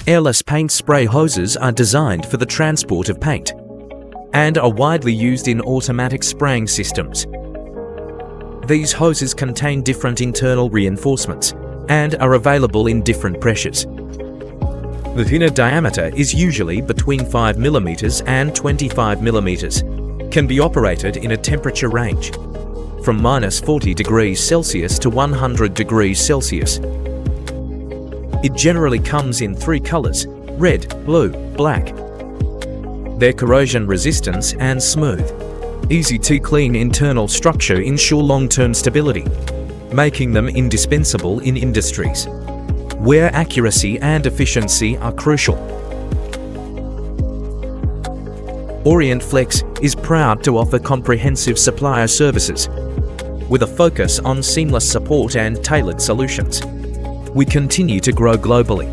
Airless paint spray hoses are designed for the transport of paint and are widely used in automatic spraying systems. These hoses contain different internal reinforcements and are available in different pressures. The thinner diameter is usually between 5 mm and 25 mm, can be operated in a temperature range from -40 degrees Celsius to 100 degrees Celsius. It generally comes in 3 colors: red, blue, black. Their corrosion resistance and smooth, easy to clean internal structure ensure long-term stability, making them indispensable in industries where accuracy and efficiency are crucial. Orient Flex is proud to offer comprehensive supplier services with a focus on seamless support and tailored solutions. We continue to grow globally